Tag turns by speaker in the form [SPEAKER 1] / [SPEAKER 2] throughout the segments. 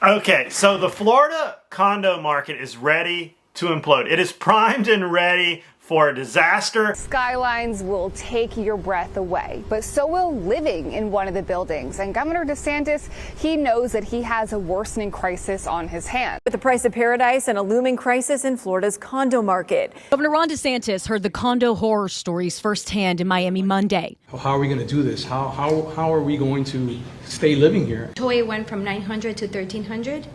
[SPEAKER 1] Okay, so the Florida condo market is ready to implode. It is primed and ready for a disaster.
[SPEAKER 2] Skylines will take your breath away, but so will living in one of the buildings. And Governor DeSantis, he knows that he has a worsening crisis on his hands.
[SPEAKER 3] With the price of paradise and a looming crisis in Florida's condo market.
[SPEAKER 4] Governor Ron DeSantis heard the condo horror stories firsthand in Miami Monday.
[SPEAKER 5] How are we going to do this? How are we going to stay living here?
[SPEAKER 6] HOA went from $900 to $1,300,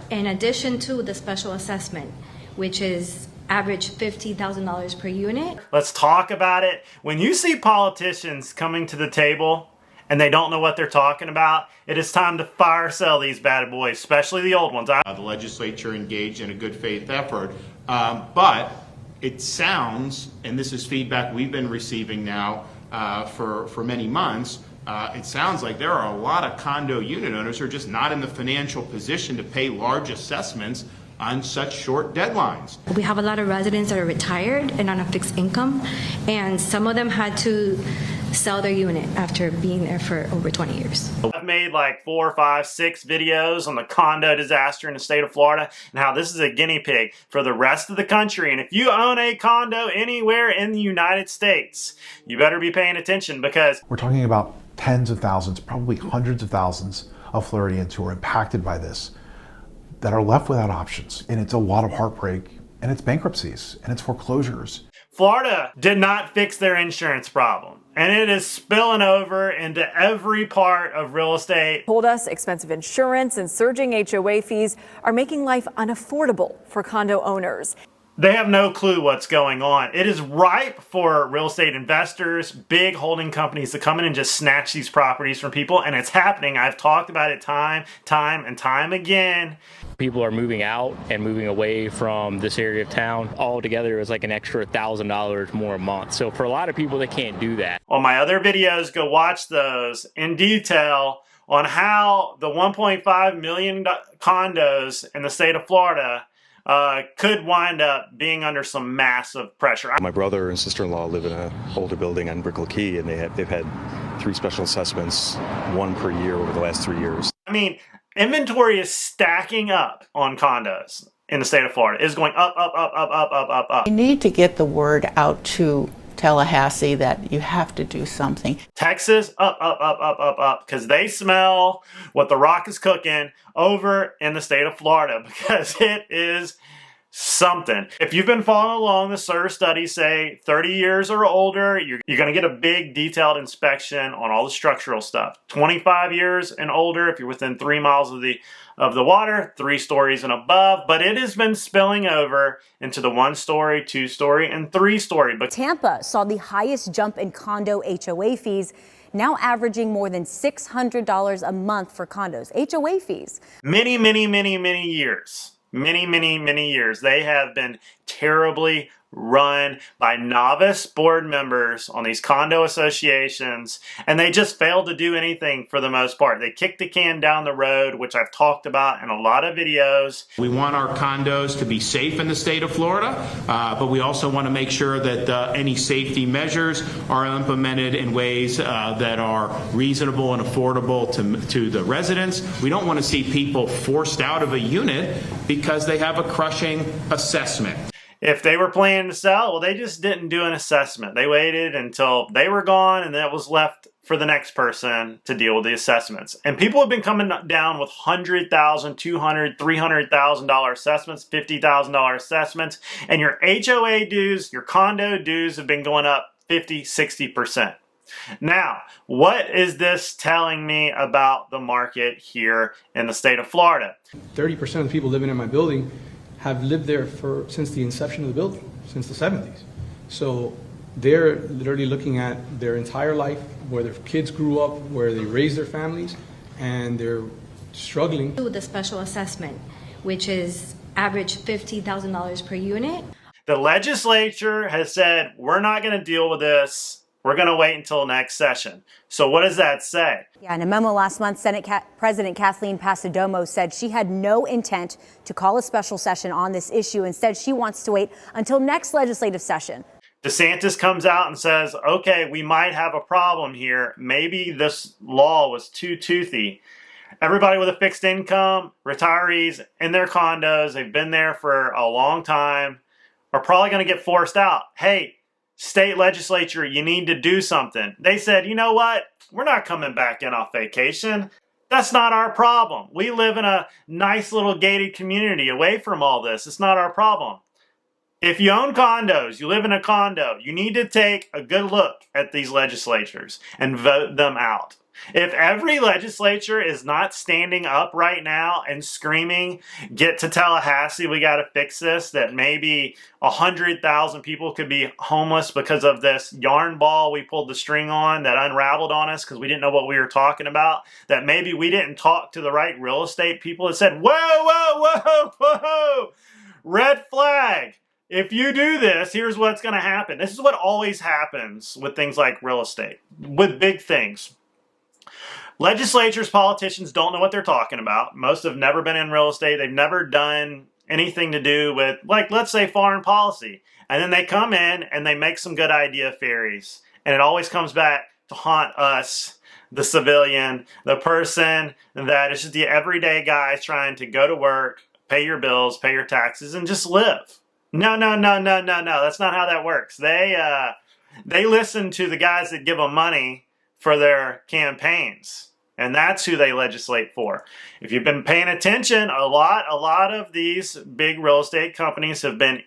[SPEAKER 6] in addition to the special assessment, which is average $50,000 per unit.
[SPEAKER 1] Let's talk about it. When you see politicians coming to the table and they don't know what they're talking about, it is time to fire sell these bad boys, especially the old ones.
[SPEAKER 7] The legislature engaged in a good faith effort, but it sounds, and this is feedback we've been receiving now for many months, it sounds like there are a lot of condo unit owners who are just not in the financial position to pay large assessments on such short deadlines.
[SPEAKER 6] We have a lot of residents that are retired and on a fixed income, and some of them had to sell their unit after being there for over 20 years.
[SPEAKER 1] I've made like 4, 5, 6 videos on the condo disaster in the state of Florida and how this is a guinea pig for the rest of the country. And if you own a condo anywhere in the United States, you better be paying attention, because
[SPEAKER 8] we're talking about tens of thousands, probably hundreds of thousands of Floridians who are impacted by this, that are left without options. And it's a lot of heartbreak, and it's bankruptcies, and it's foreclosures.
[SPEAKER 1] Florida did not fix their insurance problem, and it is spilling over into every part of real estate.
[SPEAKER 3] Told us expensive insurance and surging HOA fees are making life unaffordable for condo owners.
[SPEAKER 1] They have no clue what's going on. It is ripe for real estate investors, big holding companies to come in and just snatch these properties from people, and it's happening. I've talked about it time and time again.
[SPEAKER 9] People are moving out and moving away from this area of town. Altogether, it's like an extra $1,000 more a month. So for a lot of people, they can't do that.
[SPEAKER 1] On my other videos, go watch those in detail on how the 1.5 million condos in the state of Florida could wind up being under some massive pressure.
[SPEAKER 10] My brother and sister-in-law live in an older building on Brickell Key, and they've had 3 special assessments, 1 per year over the last 3 years.
[SPEAKER 1] I mean, inventory is stacking up on condos in the state of Florida. It's going up, up, up, up, up, up, up, up.
[SPEAKER 11] You need to get the word out to Tallahassee that you have to do something.
[SPEAKER 1] Texas, up, up, up, up, up, up, because they smell what the rock is cooking over in the state of Florida, because it is something. If you've been following along, the SIR studies say 30 years or older, you're going to get a big detailed inspection on all the structural stuff. 25 years and older, if you're within 3 miles of the water, 3 stories and above. But it has been spilling over into the 1-story, 2-story, and 3-story. But
[SPEAKER 12] Tampa saw the highest jump in condo HOA fees, now averaging more than $600 a month for condos. HOA fees.
[SPEAKER 1] Many years. Many years. They have been terribly run by novice board members on these condo associations, and they just failed to do anything for the most part. They kicked the can down the road, which I've talked about in a lot of videos.
[SPEAKER 7] We want our condos to be safe in the state of Florida, but we also want to make sure that any safety measures are implemented in ways that are reasonable and affordable to the residents. We don't want to see people forced out of a unit because they have a crushing assessment.
[SPEAKER 1] If they were planning to sell, well, they just didn't do an assessment. They waited until they were gone, and that was left for the next person to deal with the assessments. And people have been coming down with $100,000, $200,000, $300,000 assessments, $50,000 assessments, and your HOA dues, your condo dues have been going up 50, 60%. Now, what is this telling me about the market here in the state of Florida?
[SPEAKER 5] 30% of the people living in my building have lived there since the inception of the building, since the 70s. So they're literally looking at their entire life, where their kids grew up, where they raised their families, and they're struggling.
[SPEAKER 6] The special assessment, which is average $50,000 per unit.
[SPEAKER 1] The legislature has said, we're not going to deal with this. We're going to wait until next session. So what does that say?
[SPEAKER 12] Yeah, in a memo last month, Senate President Kathleen Passidomo said she had no intent to call a special session on this issue. Instead, she wants to wait until next legislative session.
[SPEAKER 1] DeSantis comes out and says, okay, we might have a problem here. Maybe this law was too toothy. Everybody with a fixed income, retirees in their condos, they've been there for a long time, are probably going to get forced out. Hey, state legislature, you need to do something. They said, you know what? We're not coming back in off vacation. That's not our problem. We live in a nice little gated community away from all this. It's not our problem. If you own condos, you live in a condo, you need to take a good look at these legislatures and vote them out. If every legislature is not standing up right now and screaming, get to Tallahassee, we got to fix this, that maybe 100,000 people could be homeless because of this yarn ball we pulled the string on that unraveled on us because we didn't know what we were talking about, that maybe we didn't talk to the right real estate people that said, whoa, whoa, whoa, whoa, red flag. If you do this, here's what's going to happen. This is what always happens with things like real estate, with big things. Legislatures, politicians don't know what they're talking about. Most have never been in real estate. They've never done anything to do with, like, let's say foreign policy. And then they come in and they make some good idea fairies. And it always comes back to haunt us, the civilian, the person that is just the everyday guy trying to go to work, pay your bills, pay your taxes, and just live. No. That's not how that works. They listen to the guys that give them money for their campaigns. And that's who they legislate for. If you've been paying attention, a lot of these big real estate companies have been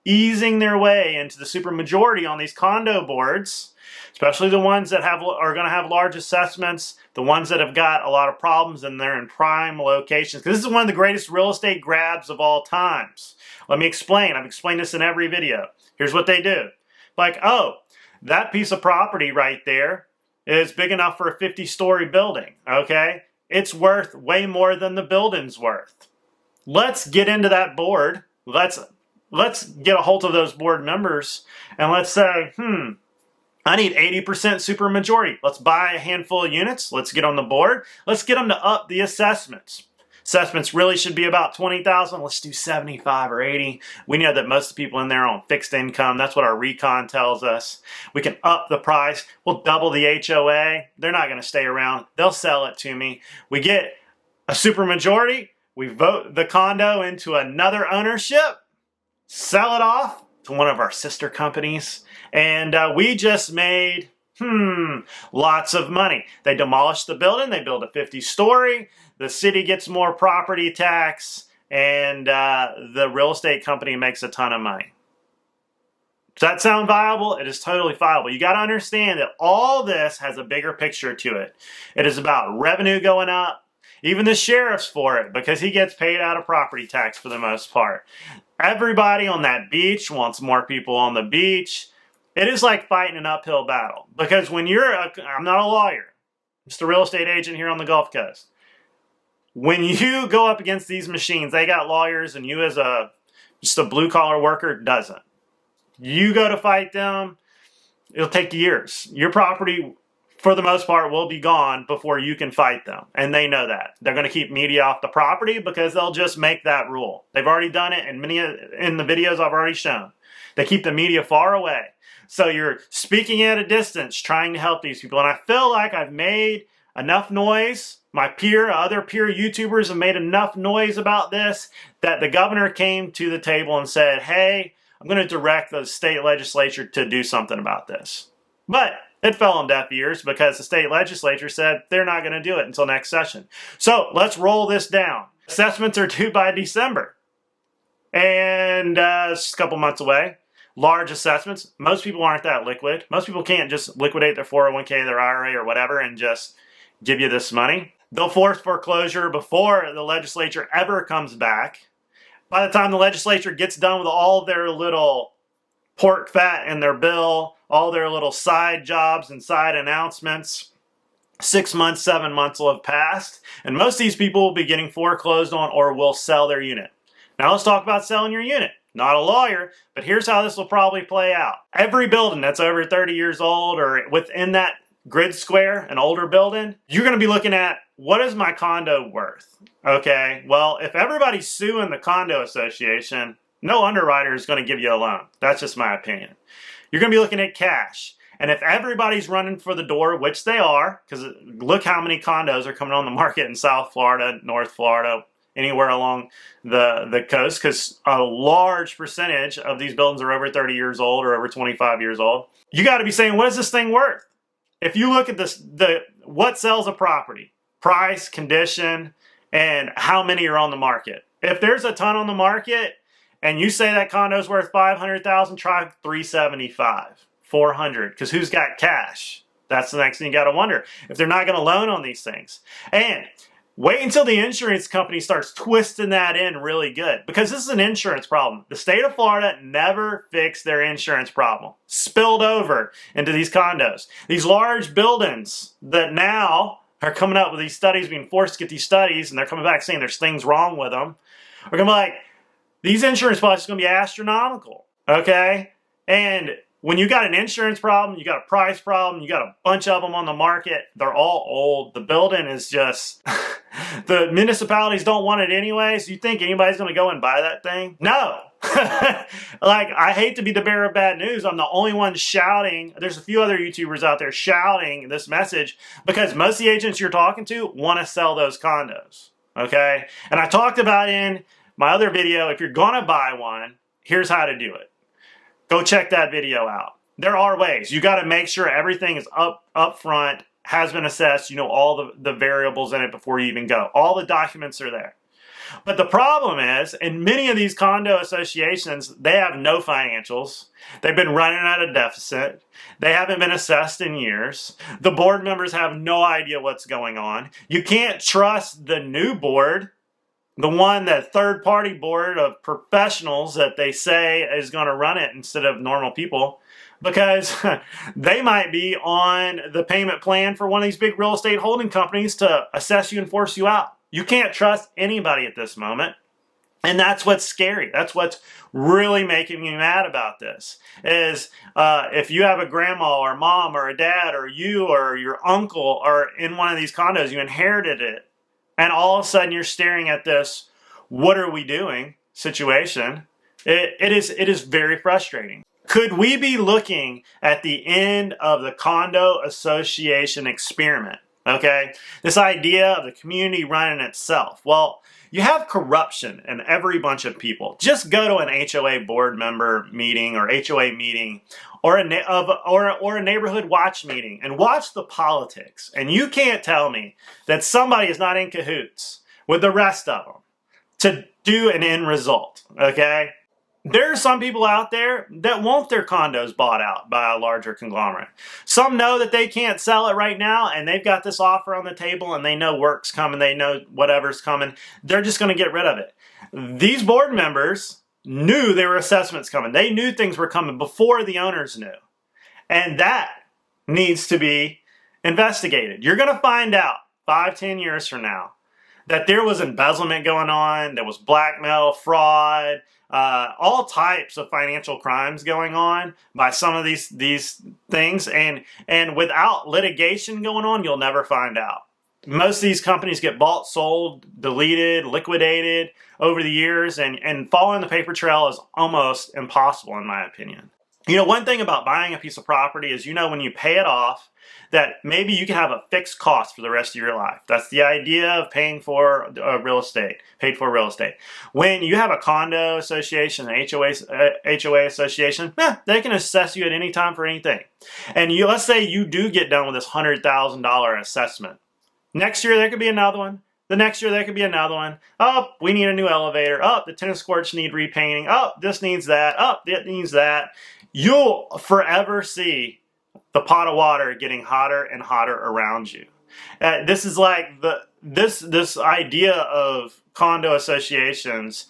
[SPEAKER 1] easing their way into the supermajority on these condo boards, especially the ones that are going to have large assessments, the ones that have got a lot of problems and they're in prime locations. Because this is one of the greatest real estate grabs of all times. Let me explain. I've explained this in every video. Here's what they do. Like, oh, that piece of property right there is big enough for a 50-story building, okay? It's worth way more than the building's worth. Let's get into that board. Let's get a hold of those board members and let's say, I need 80% supermajority. Let's buy a handful of units. Let's get on the board. Let's get them to up the assessments. Assessments really should be about $20,000. Let's do 75 or 80. We know that most of the people in there are on fixed income. That's what our recon tells us. We can up the price. We'll double the HOA. They're not going to stay around. They'll sell it to me. We get a supermajority. We vote the condo into another ownership. Sell it off to one of our sister companies. And we just made, lots of money. They demolish the building. They build a 50-story. The city gets more property tax, and the real estate company makes a ton of money. Does that sound viable? It is totally viable. You got to understand that all this has a bigger picture to it. It is about revenue going up. Even the sheriff's for it because he gets paid out of property tax for the most part. Everybody on that beach wants more people on the beach. It is like fighting an uphill battle because when I'm not a lawyer, I'm just a real estate agent here on the Gulf Coast. When you go up against these machines, they got lawyers and you as just a blue collar worker doesn't. You go to fight them, it'll take years. Your property, for the most part, will be gone before you can fight them. And they know that. They're going to keep media off the property because they'll just make that rule. They've already done it in the videos I've already shown. They keep the media far away. So you're speaking at a distance, trying to help these people. And I feel like I've made enough noise. My other peer YouTubers have made enough noise about this that the governor came to the table and said, hey, I'm going to direct the state legislature to do something about this. But it fell on deaf ears because the state legislature said they're not going to do it until next session. So let's roll this down. Assessments are due by December. And it's just a couple months away. Large assessments. Most people aren't that liquid. Most people can't just liquidate their 401k, their IRA, or whatever and just give you this money. They'll force foreclosure before the legislature ever comes back. By the time the legislature gets done with all their little pork fat in their bill, all their little side jobs and side announcements, 6 months, 7 months will have passed. And most of these people will be getting foreclosed on or will sell their unit. Now let's talk about selling your unit. Not a lawyer, but here's how this will probably play out. Every building that's over 30 years old or within that grid square, an older building, you're going to be looking at, what is my condo worth? Okay, well, if everybody's suing the condo association, no underwriter is going to give you a loan. That's just my opinion. You're going to be looking at cash. And if everybody's running for the door, which they are, because look how many condos are coming on the market in South Florida, North Florida, anywhere along the coast, because a large percentage of these buildings are over 30 years old or over 25 years old. You got to be saying, what is this thing worth? If you look at this, what sells a property, price, condition, and how many are on the market. If there's a ton on the market and you say that condo's worth $500,000, try 375, 400, because who's got cash? That's the next thing you got to wonder. If they're not going to loan on these things. And wait until the insurance company starts twisting that in really good, because this is an insurance problem. The state of Florida never fixed their insurance problem. Spilled over into these condos. These large buildings that now are coming up with these studies, being forced to get these studies, and they're coming back saying there's things wrong with them. We're going to be like, these insurance policies are going to be astronomical, okay? And when you got an insurance problem, you got a price problem, you got a bunch of them on the market, they're all old. The building is just, the municipalities don't want it anyways. You think anybody's going to go and buy that thing? No. Like, I hate to be the bearer of bad news. I'm the only one shouting. There's a few other YouTubers out there shouting this message because most of the agents you're talking to want to sell those condos, okay? And I talked about in my other video, if you're going to buy one, here's how to do it. Go check that video out. There are ways. You got to make sure everything is up front, has been assessed, you know all the variables in it before you even go. All the documents are there. But the problem is, in many of these condo associations, they have no financials. They've been running at a deficit. They haven't been assessed in years. The board members have no idea what's going on. You can't trust the new board, the one, that third-party board of professionals that they say is going to run it instead of normal people, because they might be on the payment plan for one of these big real estate holding companies to assess you and force you out. You can't trust anybody at this moment. And that's what's scary. That's what's really making me mad about this, is if you have a grandma or a mom or a dad or you or your uncle are in one of these condos, you inherited it, and all of a sudden you're staring at this, what are we doing situation. It is very frustrating. Could we be looking at the end of the condo association experiment? Okay, this idea of the community running itself. Well, you have corruption in every bunch of people. Just go to an HOA board member meeting or HOA meeting or a neighborhood watch meeting and watch the politics. And you can't tell me that somebody is not in cahoots with the rest of them to do an end result, okay? There are some people out there that want their condos bought out by a larger conglomerate. Some know that they can't sell it right now, and they've got this offer on the table, and they know work's coming, they know whatever's coming. They're just going to get rid of it. These board members knew there were assessments coming. They knew things were coming before the owners knew. And that needs to be investigated. You're going to find out 5-10 years from now that there was embezzlement going on, there was blackmail, fraud, all types of financial crimes going on by some of these things, and without litigation going on, you'll never find out. Most of these companies get bought, sold, deleted, liquidated over the years, and following the paper trail is almost impossible in my opinion. You know, one thing about buying a piece of property is, you know, when you pay it off, that maybe you can have a fixed cost for the rest of your life. That's the idea of paying for real estate, paid for real estate. When you have a condo association, an HOA association, they can assess you at any time for anything. And let's say you do get done with this $100,000 assessment. Next year, there could be another one. The next year, there could be another one. Oh, we need a new elevator. Oh, the tennis courts need repainting. Oh, this needs that. Oh, that needs that. You'll forever see the pot of water getting hotter and hotter around you. This is like this idea of condo associations.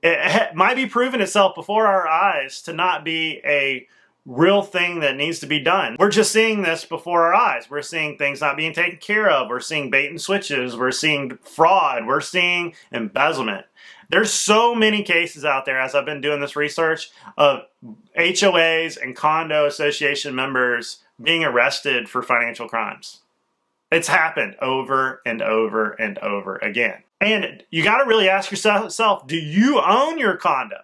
[SPEAKER 1] It might be proven itself before our eyes to not be a real thing that needs to be done. We're just seeing this before our eyes. We're seeing things not being taken care of. We're seeing bait and switches. We're seeing fraud. We're seeing embezzlement. There's so many cases out there, as I've been doing this research, of HOAs and condo association members being arrested for financial crimes. It's happened over and over and over again. And you got to really ask yourself, do you own your condo?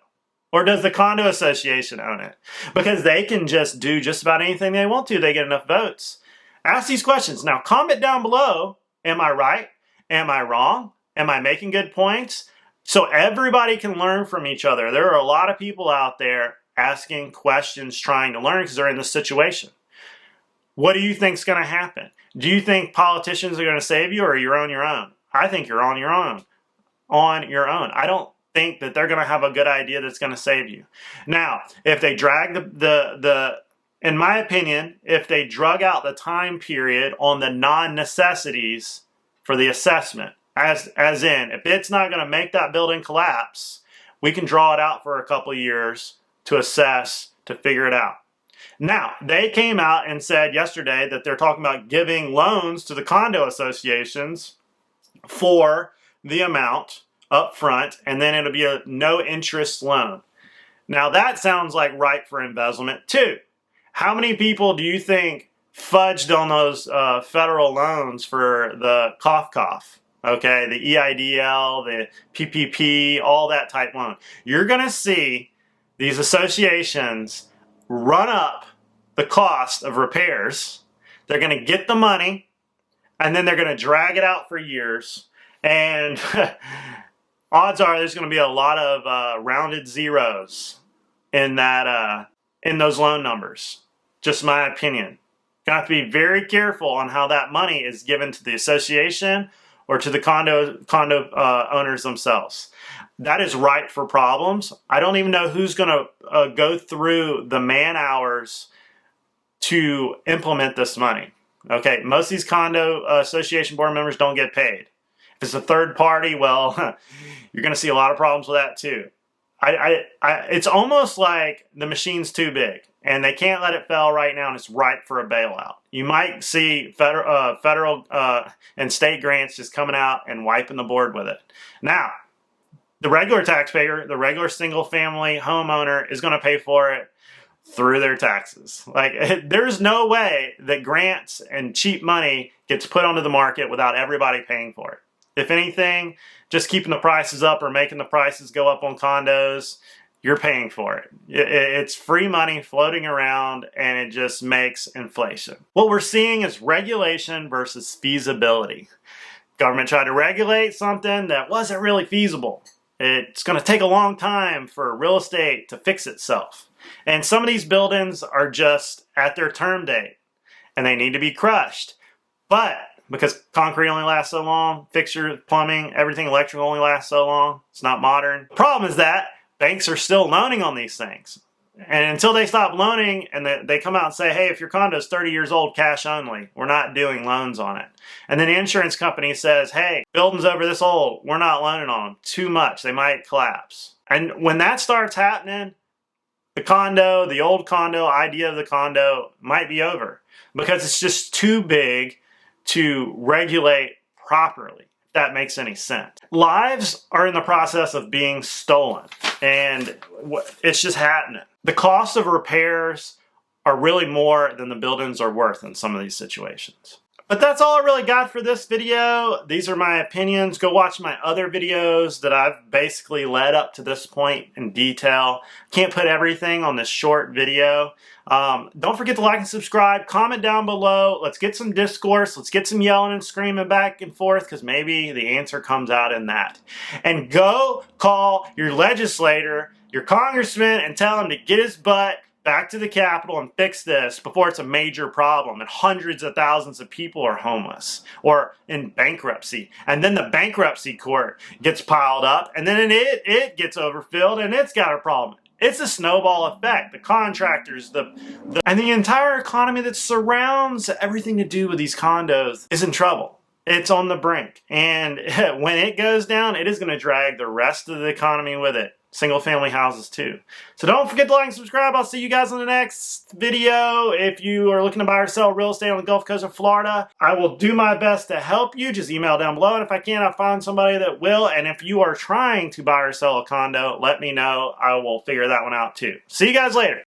[SPEAKER 1] Or does the condo association own it? Because they can just do just about anything they want to. They get enough votes. Ask these questions. Now, comment down below. Am I right? Am I wrong? Am I making good points? So everybody can learn from each other. There are a lot of people out there asking questions, trying to learn because they're in this situation. What do you think is going to happen? Do you think politicians are going to save you, or you're on your own? I think you're on your own. On your own. I don't think that they're going to have a good idea that's going to save you. Now, if they drag in my opinion, if they drug out the time period on the non-necessities for the assessment, as in, if it's not going to make that building collapse, we can draw it out for a couple of years to assess, to figure it out. Now, they came out and said yesterday that they're talking about giving loans to the condo associations for the amount up front, and then it'll be a no interest loan. Now that sounds like ripe for embezzlement too. How many people do you think fudged on those federal loans for the cough? Okay, the EIDL, the PPP, all that type loan. You're going to see these associations run up the cost of repairs. They're going to get the money, and then they're going to drag it out for years. And odds are there's going to be a lot of rounded zeros in that in those loan numbers. Just my opinion. You have to be very careful on how that money is given to the association or to the condo owners themselves. That is ripe for problems. I don't even know who's going to go through the man hours to implement this money. Okay, most of these condo association board members don't get paid. If it's a third party, well, you're going to see a lot of problems with that too. It's almost like the machine's too big and they can't let it fail right now, and it's ripe for a bailout. You might see federal and state grants just coming out and wiping the board with it. Now, the regular taxpayer, the regular single family homeowner is going to pay for it through their taxes. Like, there's no way that grants and cheap money gets put onto the market without everybody paying for it. If anything, just keeping the prices up or making the prices go up on condos, you're paying for it. It's free money floating around, and it just makes inflation. What we're seeing is regulation versus feasibility. Government tried to regulate something that wasn't really feasible. It's going to take a long time for real estate to fix itself. And some of these buildings are just at their term date, and they need to be crushed. But because concrete only lasts so long, fixtures, plumbing, everything electrical only lasts so long, it's not modern. The problem is that banks are still loaning on these things. And until they stop loaning and they come out and say, hey, if your condo is 30 years old, cash only, we're not doing loans on it. And then the insurance company says, hey, buildings over this old, we're not loaning on them. Too much, they might collapse. And when that starts happening, the condo, the old condo, idea of the condo might be over because it's just too big to regulate properly, if that makes any sense. Lives are in the process of being stolen, and it's just happening. The cost of repairs are really more than the buildings are worth in some of these situations. But that's all I really got for this video. These are my opinions. Go watch my other videos that I've basically led up to this point in detail. Can't put everything on this short video. Don't forget to like and subscribe. Comment down below. Let's get some discourse. Let's get some yelling and screaming back and forth, because maybe the answer comes out in that. And go call your legislator, your congressman, and tell him to get his butt back to the Capitol and fix this before it's a major problem and hundreds of thousands of people are homeless or in bankruptcy. And then the bankruptcy court gets piled up, and then it gets overfilled, and it's got a problem. It's a snowball effect. The contractors, and the entire economy that surrounds everything to do with these condos is in trouble. It's on the brink. And when it goes down, it is going to drag the rest of the economy with it. Single family houses too. So don't forget to like and subscribe. I'll see you guys in the next video. If you are looking to buy or sell real estate on the Gulf Coast of Florida, I will do my best to help you. Just email down below, and if I can, I'll find somebody that will. And if you are trying to buy or sell a condo, let me know. I will figure that one out too. See you guys later.